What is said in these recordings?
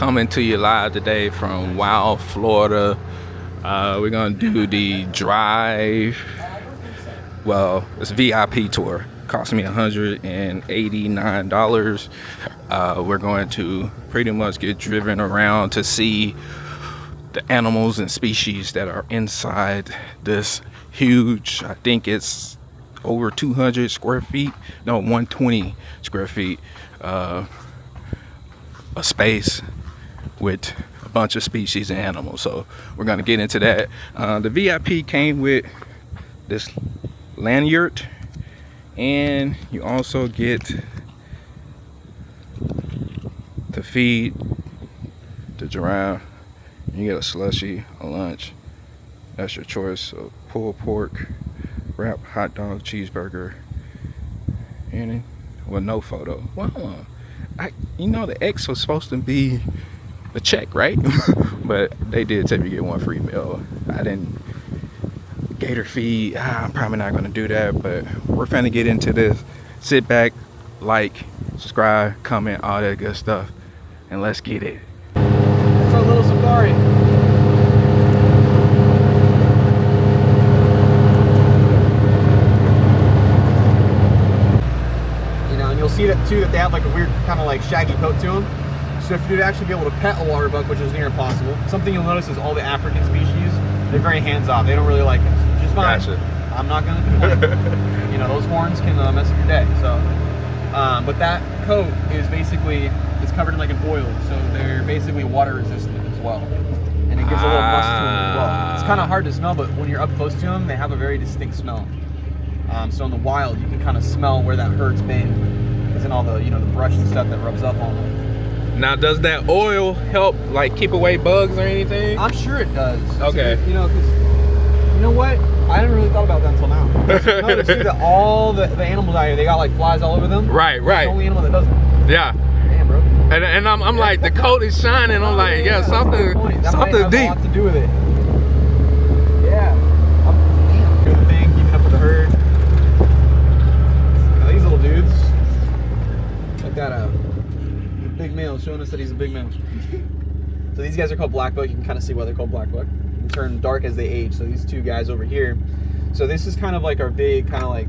coming to you live today from Wild, Florida. We're gonna do the it's VIP tour. Cost me $189. We're going to pretty much get driven around to see the animals and species that are inside this huge, I think it's over 200 square feet, no, 120 square feet, a space with a bunch of species and animals. So we're gonna get into that. The VIP came with this lanyard, and you also get to feed the giraffe. You get a slushie, a lunch. That's your choice. So pulled pork, wrap, hot dog, cheeseburger, and no photo. Well, the X was supposed to be the check, right? But they did tell me to get one free meal. I didn't. Gator feed, I'm probably not gonna do that, but we're finna get into this. Sit back, like, subscribe, comment, all that good stuff, and let's get it. It's our little safari. And you'll see that too, that they have like a weird kind of like shaggy coat to them. So if you'd actually be able to pet a waterbuck, which is near impossible, something you'll notice is all the African species, they're very hands-off. They don't really like it. Just fine. Gotcha. I'm not gonna complain. Those horns can mess up your day. So, but that coat is basically, it's covered in like an oil, so they're basically water resistant as well, and it gives a little musk to them as well. It's kind of hard to smell, but when you're up close to them, they have a very distinct smell. So in the wild, you can kind of smell where that hurt's been, because in all the the brush and stuff that rubs up on them. Now, does that oil help like keep away bugs or anything? I'm sure it does. Okay. Because you know what? I didn't really thought about that until now. You see that all the animals out here, they got like flies all over them. Right. It's the only animal that doesn't. Yeah. Damn, bro. And I'm like, the coat is shining. I'm like, yeah, something that might have deep. a lot to do with it. Yeah. Doing the thing, keeping up with the herd. Now, these little dudes, like that big male showing us that he's a big male. So these guys are called blackbuck. You can kind of see why they're called blackbuck. They turn dark as they age. So these two guys over here. So this is kind of like our big, kind of like,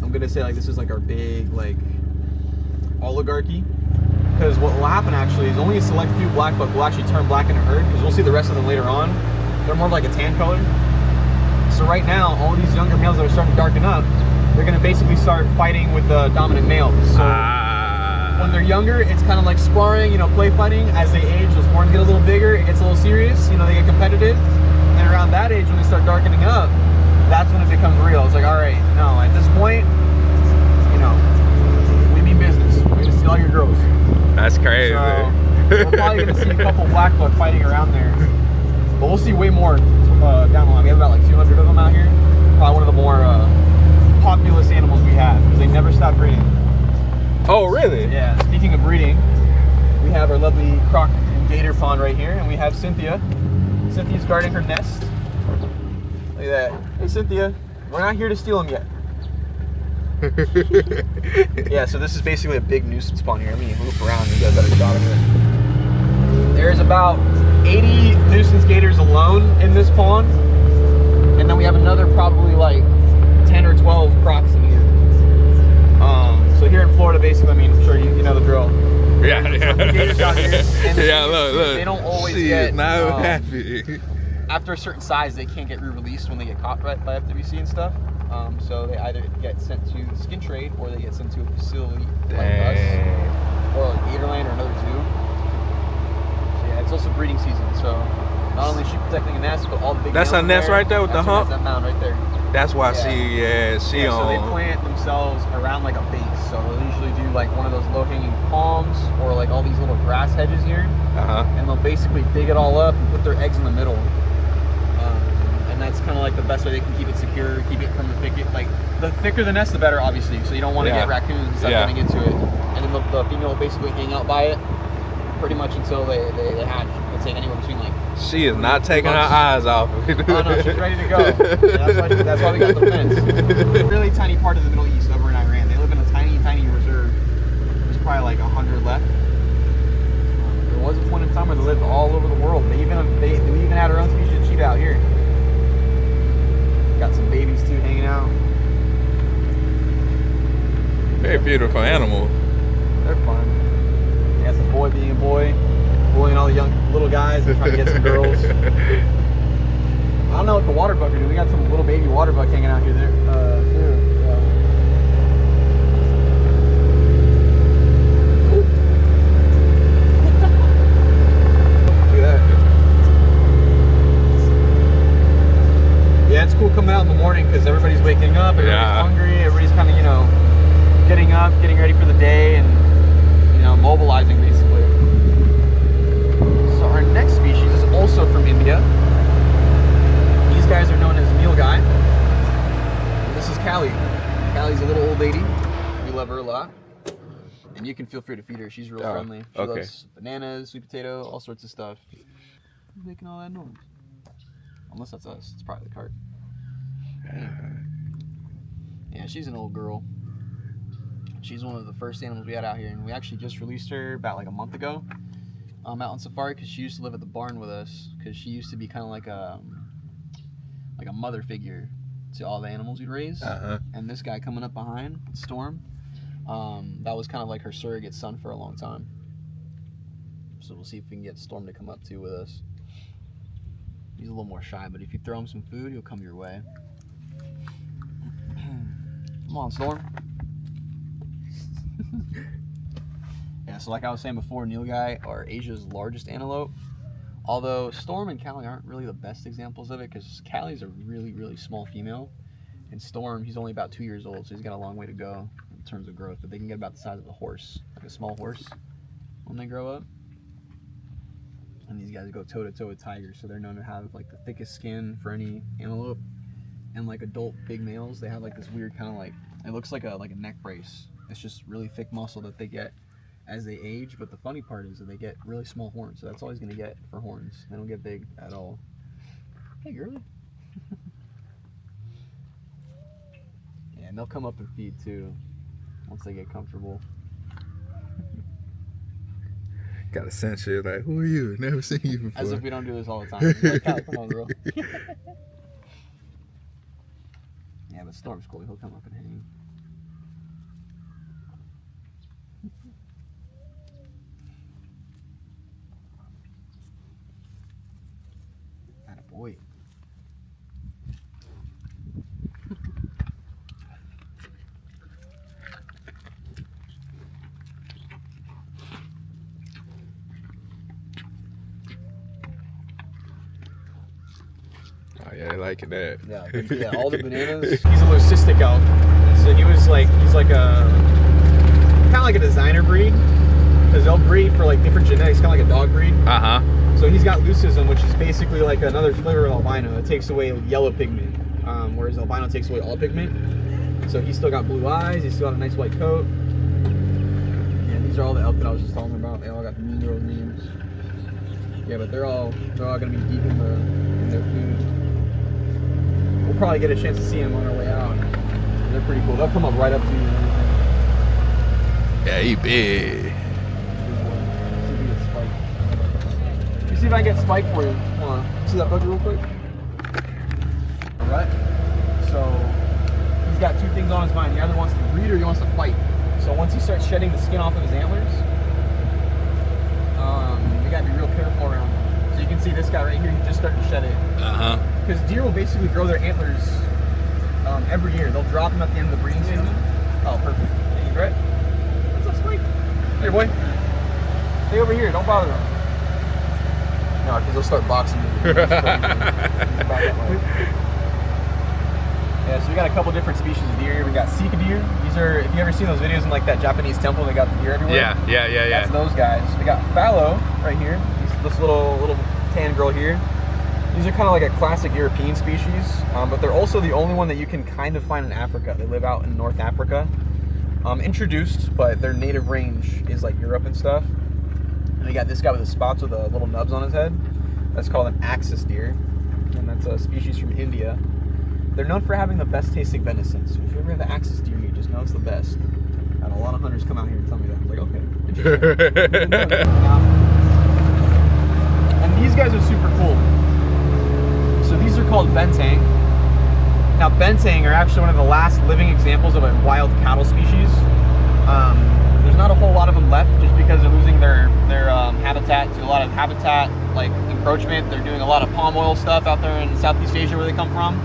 I'm gonna say like this is like our big like oligarchy. Because what will happen actually is only a select few blackbuck will actually turn black in a herd. Because we'll see the rest of them later on. They're more of like a tan color. So right now, all these younger males that are starting to darken up, they're gonna basically start fighting with the dominant males. So when they're younger, it's kind of like sparring, play fighting. As they age, those horns get a little bigger, it gets a little serious, they get competitive. And around that age, when they start darkening up, that's when it becomes real. It's like, all right, no, at this point, we mean business. We're gonna steal all your girls. That's crazy. So we're probably gonna see a couple blackbuck fighting around there. But we'll see way more down the line. We have about like 200 of them out here. Probably one of the more populous animals we have, because they never stop breeding. Oh, really? Yeah, speaking of breeding, we have our lovely croc and gator pond right here, and we have Cynthia. Cynthia's guarding her nest. Look at that. Hey, Cynthia. We're not here to steal them yet. Yeah, so this is basically a big nuisance pond here. I mean, move around, you guys got a shot of it. There's about 80 nuisance gators alone in this pond, and then we have another probably like 10 or 12 crocs in here. So here in Florida, basically, I mean, I'm sure you know the drill. Yeah. Gators out here, and Look. they don't always she get. Is now happy. After a certain size, they can't get re-released when they get caught by FWC and stuff. So they either get sent to the skin trade, or they get sent to a facility like us, or like Gatorland or another zoo. So yeah, it's also breeding season. So not only is she protecting a nest, but all the big. That's her nest right there with the hump. That mound right there. That's why she on. So they plant themselves around like a base. So they'll usually do like one of those low-hanging palms, or like all these little grass hedges here. And they'll basically dig it all up and put their eggs in the middle. And that's kind of like the best way they can keep it secure, keep it from the thicket. Like the thicker the nest, the better, obviously. So you don't want to get raccoons and stuff getting into it. And then the female will basically hang out by it pretty much until they hatch. It'll take anywhere between like. She is not taking her eyes off of it. Oh no, she's ready to go. That's why we got the fence. It's a really tiny part of the Middle East over in Iran. They live in a tiny reserve. There's probably like 100 left. was a point in time where they lived all over the world. We even had our own species of cheetah out here. Got some babies too hanging out. Very beautiful animal. They're fun. You got the boy being a boy, bullying all the young little guys and trying to get some girls. I don't know what the waterbuck are doing. We got some little baby waterbuck hanging out here too. Yeah. Yeah, it's cool coming out in the morning because everybody's waking up, everybody's hungry, everybody's kind of, you know, getting up, getting ready for the day, and, you know, mobilizing basically. So our next species is also from India. These guys are known as Nilgai. And this is Callie. Callie's a little old lady. We love her a lot. And you can feel free to feed her. She's real friendly. She loves bananas, sweet potato, all sorts of stuff. Who's making all that noise? Unless that's us. It's probably the cart. Yeah, she's an old girl. She's one of the first animals we had out here, and we actually just released her about like a month ago out on safari because she used to live at the barn with us because she used to be kind of like a mother figure to all the animals we'd raise. And this guy coming up behind, Storm, that was kind of like her surrogate son for a long time. So we'll see if we can get Storm to come up too with us. He's a little more shy, but if you throw him some food, he'll come your way. Come on, Storm. Yeah, so like I was saying before, Nilgai are Asia's largest antelope. Although Storm and Callie aren't really the best examples of it because Callie's a really, really small female. And Storm, he's only about 2 years old, so he's got a long way to go in terms of growth. But they can get about the size of a horse, like a small horse, when they grow up. And these guys go toe-to-toe with tigers, so they're known to have like the thickest skin for any antelope. And like adult big males, they have like this weird kind of like, it looks like a neck brace. It's just really thick muscle that they get as they age. But the funny part is that they get really small horns, so that's all he's gonna get for horns. They don't get big at all. Hey, girly. Yeah, and they'll come up and feed too once they get comfortable. Got a sense here like, who are you? Never seen you before. As if we don't do this all the time. Like, Callie, come on, girl. Yeah, but Storm's cool. He'll come up and hang. Attaboy. Oh yeah, I like that. Yeah, all the bananas. He's a leucistic elk, so he's like a kind of like a designer breed because they'll breed for like different genetics, kind of like a dog breed. So he's got leucism, which is basically like another flavor of albino. It takes away yellow pigment, whereas albino takes away all pigment. So he's still got blue eyes. He's still got a nice white coat. And these are all the elk that I was just talking about. They all got mean girl names. Yeah, but they're all gonna be deep in their food. We'll probably get a chance to see them on our way out. They're pretty cool. They'll come up right up to you. Yeah, he big. Let me see if I can get Spike for you. Hold on. See that bugger real quick? Alright. So, he's got two things on his mind. He either wants to breed or he wants to fight. So once he starts shedding the skin off of his antlers, you gotta be real careful around him. So you can see this guy right here, he's just starting to shed it. Because deer will basically grow their antlers every year. They'll drop them at the end of the breeding season. Oh, perfect. Hey, Brett. What's up, Spike? Here, boy. Stay over here. Don't bother them. No, because they'll start boxing you. Yeah, so we got a couple different species of deer here. We got Sika deer. These are, if you ever seen those videos in like that Japanese temple, they got the deer everywhere. Yeah. That's those guys. We got fallow right here. This little tan girl here. These are kind of like a classic European species, but they're also the only one that you can kind of find in Africa. They live out in North Africa. Introduced, but their native range is like Europe and stuff. And we got this guy with the spots with the little nubs on his head. That's called an axis deer, and that's a species from India. They're known for having the best tasting venison. So if you ever have the axis deer, you just know it's the best. And a lot of hunters come out here and tell me that. I'm like, okay. Banteng. Now, Banteng are actually one of the last living examples of a wild cattle species. There's not a whole lot of them left just because they're losing their habitat to a lot of habitat like encroachment. They're doing a lot of palm oil stuff out there in Southeast Asia where they come from.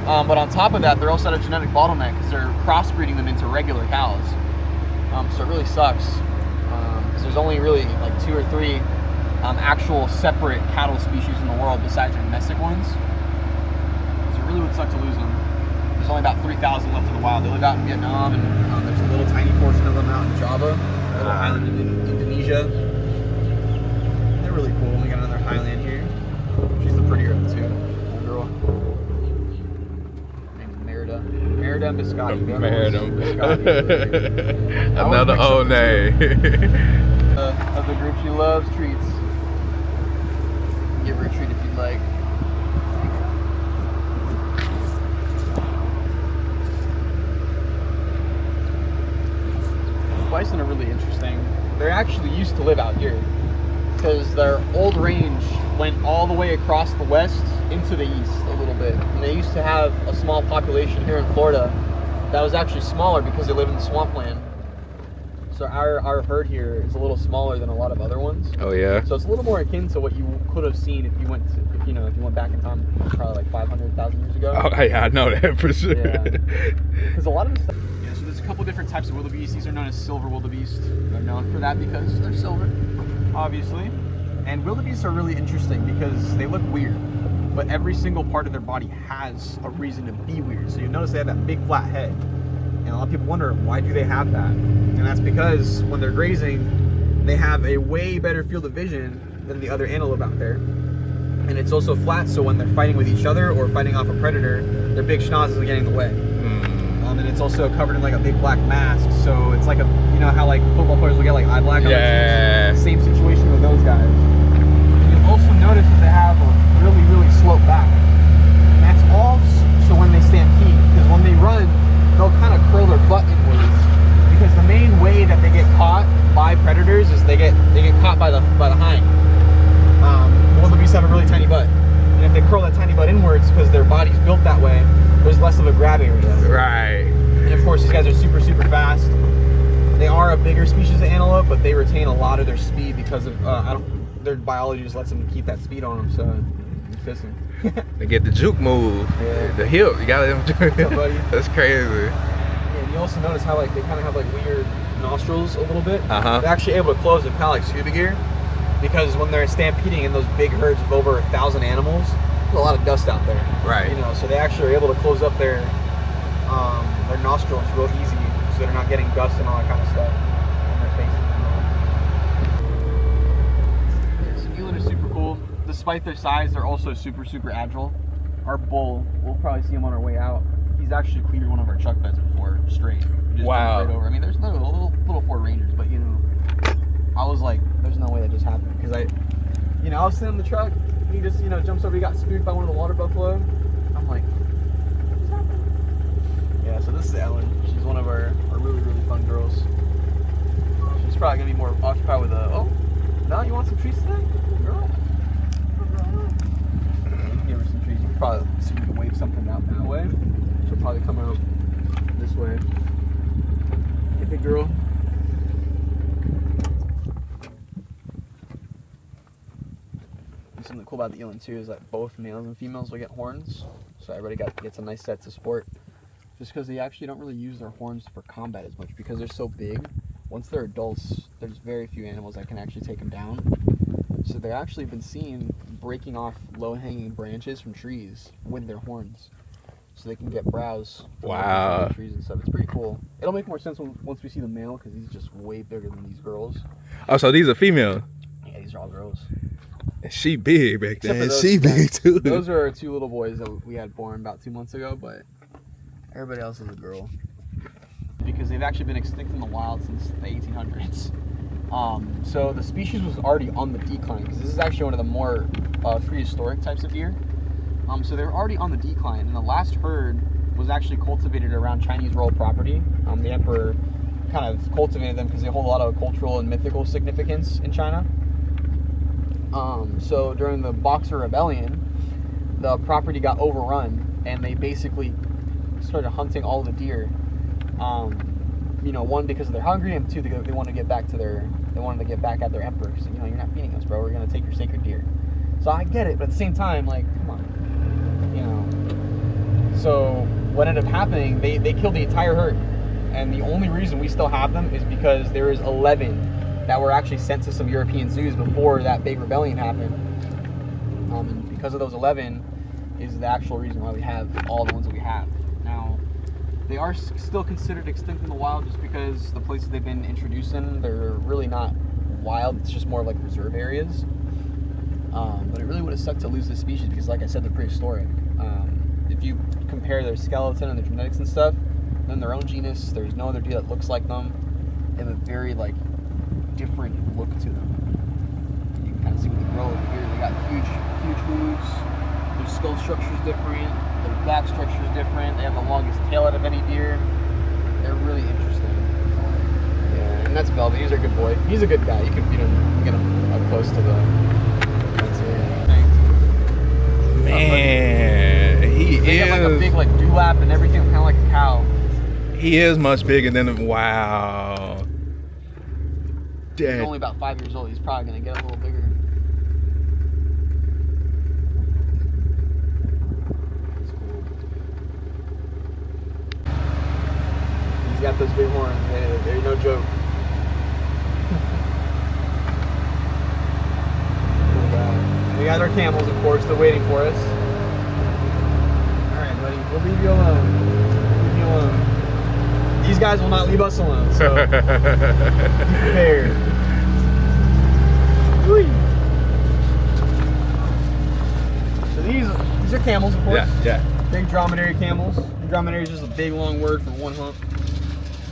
But on top of that, they're also at a genetic bottleneck because they're crossbreeding them into regular cows. So it really sucks because there's only really like 2 or 3 actual separate cattle species in the world besides their domestic ones. So it really would suck to lose them. There's only about 3,000 left in the wild. They live out in Vietnam, and there's a little tiny portion of them out in Java, a little island in Indonesia. They're really cool. We got another Highland here. She's the prettier of the two. Little girl. Named Merida and Biscotti. Another old name. Of the group, she loves treats. Give her a treat if you'd like. Bison are really interesting. They actually used to live out here because their old range went all the way across the west into the east a little bit. And they used to have a small population here in Florida that was actually smaller because they live in the swampland. So our herd here is a little smaller than a lot of other ones. Oh yeah. So it's a little more akin to what you could have seen if you went back in time, probably like 500,000 years ago. Oh yeah, I know that for sure. Yeah. Because a lot of the stuff. Yeah. So there's a couple different types of wildebeest. These are known as silver wildebeest. They're known for that because they're silver, obviously. And wildebeest are really interesting because they look weird, but every single part of their body has a reason to be weird. So you notice they have that big flat head. And a lot of people wonder, why do they have that? And that's because when they're grazing, they have a way better field of vision than the other antelope out there. And it's also flat, so when they're fighting with each other or fighting off a predator, their big schnozzes are getting in the way. And it's also covered in like a big black mask, so it's like how like football players will get like eye black. Yeah. Same situation with those guys. You'll also notice that they have a really, really sloped back. And that's all so when they stampede, because when they run, they'll kind of curl their butt inwards. Because the main way that they get caught by predators is they get caught by the hind. Wildebeest have a really tiny butt, and if they curl that tiny butt inwards because their body's built that way, there's less of a grab area. Right. And of course, these guys are super, super fast. They are a bigger species of antelope, but they retain a lot of their speed because of their biology just lets them keep that speed on them. So it's pissing. They get the juke move, the hip. You got them. What's up, buddy? That's crazy. Yeah, and you also notice how like they kind of have like weird nostrils a little bit. Uh-huh. They're actually able to close it kind of like scuba gear, because when they're stampeding in those big herds of over 1,000 animals, there's a lot of dust out there. Right. So they actually are able to close up their nostrils real easy, so they're not getting dust and all that kind of stuff on their faces. Yeah, so Eland are super cool. Despite their size, they're also super, super agile. Our bull, we'll probably see him on our way out. He's actually cleared one of our chuck beds before, straight. Just wow. Right over. I mean, there's little Ford Rangers, but I was like, there's no way that just happened. Because I was sitting in the truck, he just, jumps over, he got spooked by one of the water buffalo. I'm like, what's happening? Yeah, so this is Ellen. She's one of our really, really fun girls. She's probably going to be more occupied with no, you want some treats today? Girl? You can give her some treats. You can probably see if you can wave something out that way. She'll probably come out this way. Hey, big girl. Something cool about the eland too is that both males and females will get horns, so everybody gets a nice set to sport. Just because they actually don't really use their horns for combat as much because they're so big. Once they're adults, there's very few animals that can actually take them down. So they've actually been seen breaking off low-hanging branches from trees with their horns, so they can get browse from wow. trees and stuff. It's pretty cool. It'll make more sense once we see the male because he's just way bigger than these girls. Oh, so these are female? Yeah, these are all girls. She big back then. Those, she big too. Those are our 2 little boys that we had born about 2 months ago, but everybody else is a girl. Because they've actually been extinct in the wild since the 1800s. So the species was already on the decline, because this is actually one of the more prehistoric types of deer. So they were already on the decline, and the last herd was actually cultivated around Chinese royal property. The emperor kind of cultivated them because they hold a lot of cultural and mythical significance in China. So during the Boxer Rebellion, the property got overrun, and they basically started hunting all the deer. You know, one, because they're hungry, and two, they want to get back to they wanted to get back at their emperor. So, you know, you're not feeding us, bro. We're gonna take your sacred deer. So I get it, but at the same time, like, come on, you know. So what ended up happening? They killed the entire herd, and the only reason we still have them is because there is 11 that were actually sent to some European zoos before that big rebellion happened. And because of those 11 is the actual reason why we have all the ones that we have. Now, they are still considered extinct in the wild just because the places they've been introduced in, they're really not wild. It's just more like reserve areas. But it really would have sucked to lose this species because, like I said, they're prehistoric. If you compare their skeleton and their genetics and stuff, they're in their own genus. There's no other deer that looks like them. They have a very, like, different look to them. You can kind of see with the grow over here. They got huge hooves. Their skull structure is different. Their back structure is different. They have the longest tail out of any deer. They're really interesting. Yeah, and that's Velvet. He's a good boy. He's a good guy. You can feed him, get him up close to the. That's it. Man, he they is. Got like a big like dewlap and everything, kind of like a cow. He is much bigger than wow. He's only about 5 years old. He's probably gonna get a little bigger. He's got those big horns. They're no joke. We got our camels, of course. They're waiting for us. All right, buddy. We'll leave you alone. Leave you alone. These guys will not leave us alone. So be prepared. Whee. So these are camels, of course. Yeah. Big dromedary camels. Dromedary is just a big long word for one hump.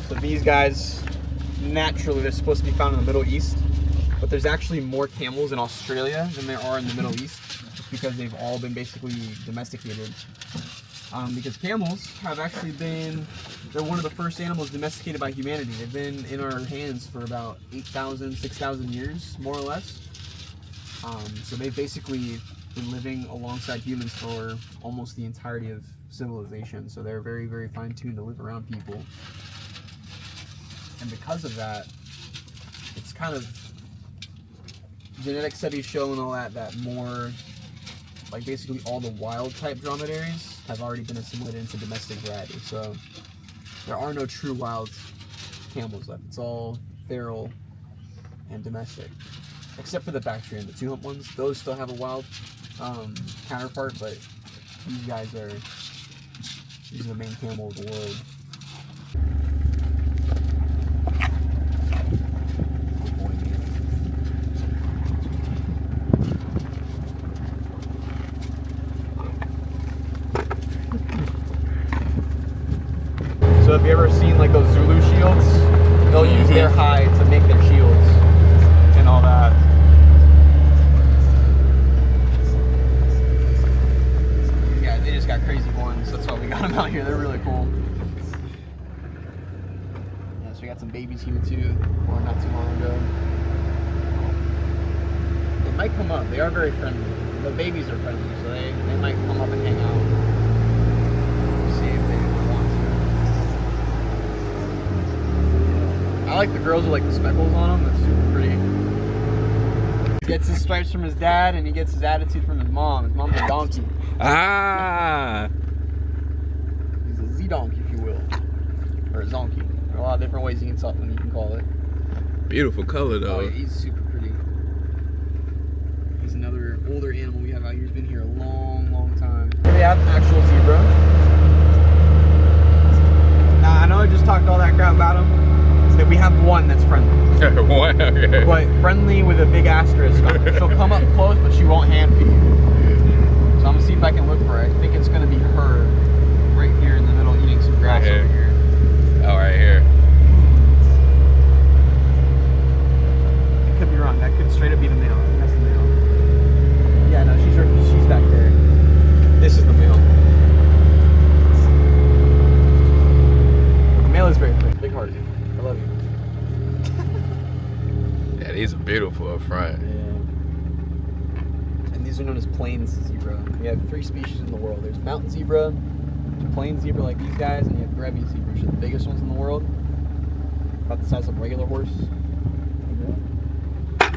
So these guys, naturally, they're supposed to be found in the Middle East. But there's actually more camels in Australia than there are in the Middle East, just because they've all been basically domesticated. Because camels have actually been, they're one of the first animals domesticated by humanity. They've been in our hands for about 8,000, 6,000 years, more or less. So they've basically been living alongside humans for almost the entirety of civilization. So they're very, very fine-tuned to live around people. And because of that, it's kind of, genetic studies show and all that more, like basically all the wild type dromedaries have already been assimilated into domestic variety. So there are no true wild camels left. It's all feral and domestic, except for the Bactrian, the 2-hump ones. Those still have a wild counterpart, but these are the main camel of the world. So if you ever seen like those Zulu shields, they'll use their hide to make their shields and all that. Yeah, they just got crazy horns. That's why we got them out here. They're really cool. Yeah, so we got some babies here too, or not too long ago. They might come up. They are very friendly. The babies are friendly, so they might come up and hang out. I like the girls with like the speckles on them. That's super pretty. He gets his stripes from his dad, and he gets his attitude from his mom. His mom's a donkey. Ah. He's a Z-donkey, if you will, or a zonkey. There are a lot of different ways you can call it. Beautiful color though. Oh, yeah, he's super pretty. He's another older animal we have out here. He's been here a long, long time. Here we have an actual zebra. Now I know I just talked all that crap about him. That we have one that's friendly. One, okay. But friendly with a big asterisk on it. She'll come up close, but she won't hand feed. So I'm gonna see if I can look for her. I think it's gonna be her right here in the middle eating some grass over here. Oh, right here. I could be wrong. That could straight up be the male. That's the male. Yeah, no, she's back there. This is the male. The male is very pretty, big hearted. I love you. Yeah, these are beautiful up front. Yeah. And these also known as plains zebra. We have 3 species in the world. There's mountain zebra, plains zebra like these guys, and you have Grevy's zebra, which are the biggest ones in the world. About the size of a regular horse. We're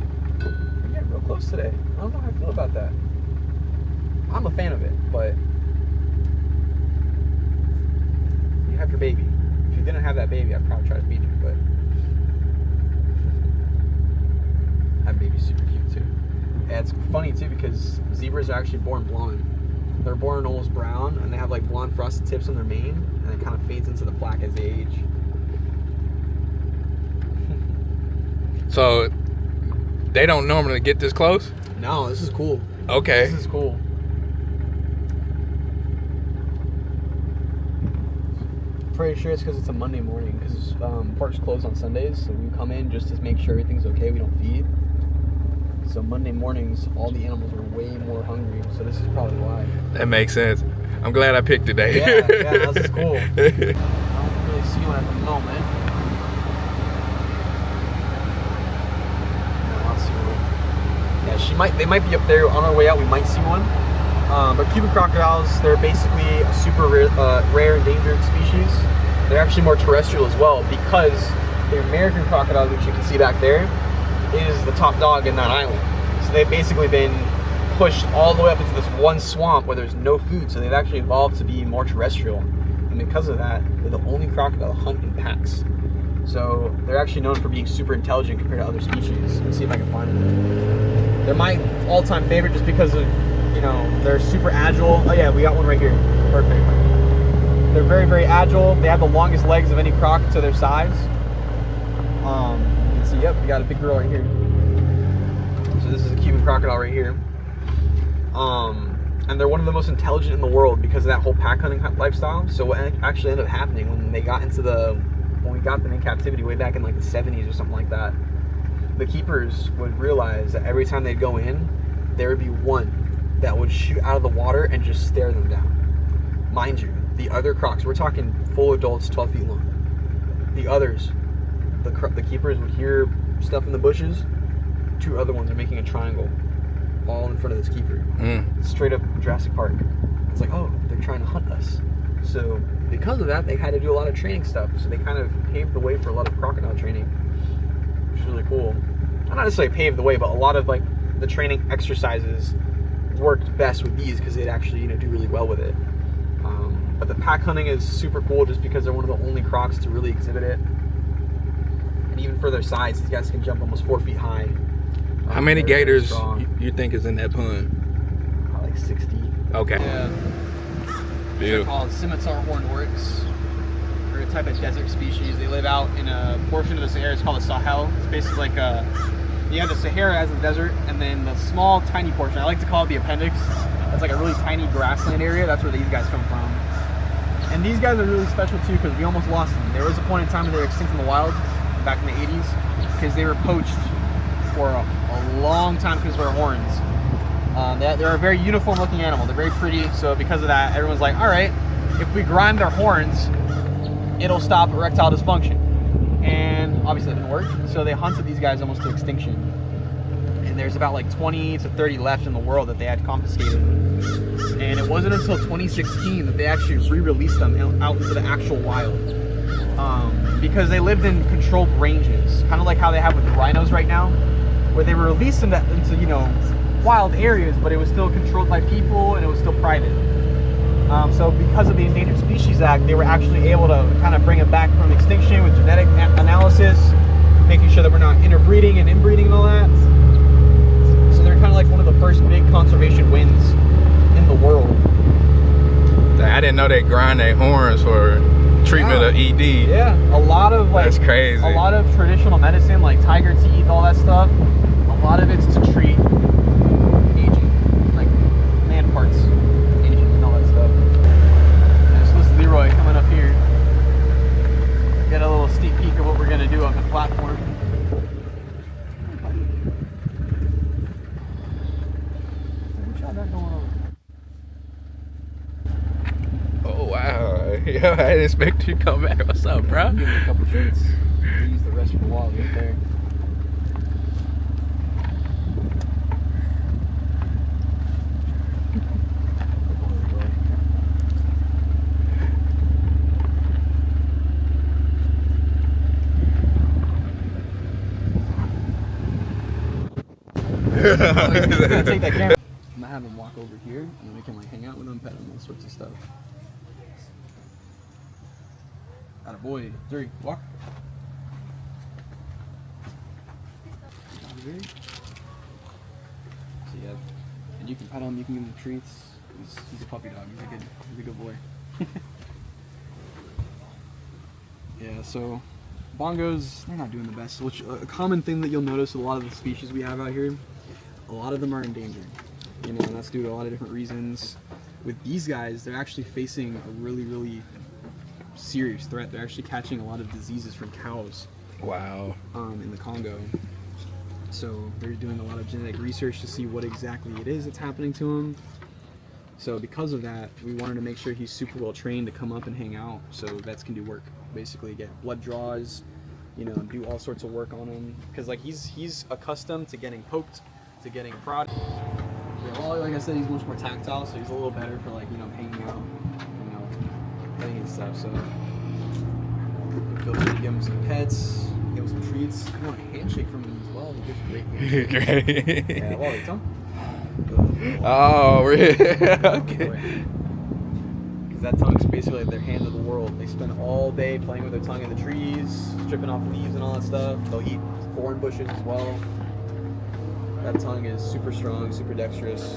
getting real close today. I don't know how I feel about that. I'm a fan of it, but you have your baby. If you didn't have that baby, I'd probably try to feed you, but that baby's super cute too. Yeah, it's funny too because zebras are actually born blonde. They're born almost brown, and they have like blonde frosted tips on their mane, and it kind of fades into the black as they age. So they don't normally get this close? No, this is cool. Okay. This is cool. Pretty sure it's because it's a Monday morning, because parks close on Sundays, so we come in just to make sure everything's okay. We don't feed. So Monday mornings, all the animals are way more hungry, so this is probably why. That makes sense. I'm glad I picked today. Yeah, this is cool. I don't really see one at the moment. No, I don't see one. Yeah, they might be up there on our way out. We might see one. But Cuban crocodiles, they're basically a super rare endangered species. They're actually more terrestrial as well because the American crocodile, which you can see back there, is the top dog in that island. So they've basically been pushed all the way up into this one swamp where there's no food. So they've actually evolved to be more terrestrial. And because of that, they're the only crocodile to hunt in packs. So they're actually known for being super intelligent compared to other species. Let's see if I can find them. They're my all-time favorite just because of, you know, they're super agile. Oh yeah, we got one right here. Perfect. They're very, very agile. They have the longest legs of any croc to their size. You can see, yep, we got a big girl right here. So this is a Cuban crocodile right here. And they're one of the most intelligent in the world because of that whole pack hunting lifestyle. So what actually ended up happening when we got them in captivity way back in like the 70s or something like that, the keepers would realize that every time they'd go in, there would be one that would shoot out of the water and just stare them down. Mind you, the other crocs, we're talking full adults, 12 feet long. The others, the keepers would hear stuff in the bushes. 2 other ones are making a triangle all in front of this keeper. Straight up Jurassic Park. It's like, oh, they're trying to hunt us. So because of that, they had to do a lot of training stuff. So they kind of paved the way for a lot of crocodile training, which is really cool. Not necessarily paved the way, but a lot of like the training exercises worked best with these because they'd actually, you know, do really well with it. But the pack hunting is super cool just because they're one of the only crocs to really exhibit it. And even for their size, these guys can jump almost 4 feet high. How many gators you think is in that pond? Probably like 60. Okay. Yeah. Beautiful. They're called Scimitar horned oryx. They're a type of desert species. They live out in a portion of the Sahara. It's called the Sahel. It's basically like you have the Sahara as a desert, and then the small, tiny portion, I like to call it the appendix. That's like a really tiny grassland area. That's where these guys come from. And these guys are really special too because we almost lost them. There was a point in time where they were extinct in the wild, back in the 80s, because they were poached for a long time because of their horns. They're a very uniform looking animal. They're very pretty, so because of that, everyone's like, all right, if we grind their horns, it'll stop erectile dysfunction. And obviously it didn't work, so they hunted these guys almost to extinction. And there's about like 20 to 30 left in the world that they had confiscated. And it wasn't until 2016 that they actually re-released them out into the actual wild. Because they lived in controlled ranges, kind of like how they have with the rhinos right now, where they were released into you know, wild areas, but it was still controlled by people and it was still private. So because of the Endangered Species Act, they were actually able to kind of bring it back from extinction with genetic analysis, making sure that we're not interbreeding and inbreeding and all that. So they're kind of like one of the first big conservation wins in the world. I didn't know they grind their horns for treatment of ED. Yeah, a lot of like, that's crazy. A lot of traditional medicine like tiger teeth, all that stuff, a lot of it's to treat aging, like man parts aging and all that stuff. And so this is Leroy coming up here. Get a little sneak peek of what we're gonna do on the platform. What y'all got going on? Oh wow. Yeah, I didn't expect you to come back. What's up, bro? Give me a couple treats. We'll use the rest for the wall right there. gonna take that camera. I'm gonna have him walk over here, and then we can like hang out with him, pet him, all sorts of stuff. Attaboy. Zuri, walk. So yeah, and you can pet him, you can give him treats. He's a puppy dog. He's a good boy. Yeah, so bongos, they're not doing the best. Which a common thing that you'll notice with a lot of the species we have out here, a lot of them are endangered. You know, and that's due to a lot of different reasons. With these guys, they're actually facing a really serious threat. They're actually catching a lot of diseases from cows. Wow. In the Congo. So they're doing a lot of genetic research to see what exactly it is that's happening to them. So because of that, we wanted to make sure he's super well trained to come up and hang out, so vets can do work. Basically get blood draws, you know, do all sorts of work on him. Because like he's accustomed to getting poked, to getting prodded. Yeah, well, like I said, he's much more tactile, so he's a little better for like, you know, hanging out, you know, playing and stuff. So feel free to give him some pets, give him some treats. You want a handshake from him as well. He gives great handshake. Great. Yeah, well, like, Oh, really? Okay. Because that tongue's basically like their hand of the world. They spend all day playing with their tongue in the trees, stripping off leaves and all that stuff. They'll eat thorn bushes as well. That tongue is super strong, super dexterous.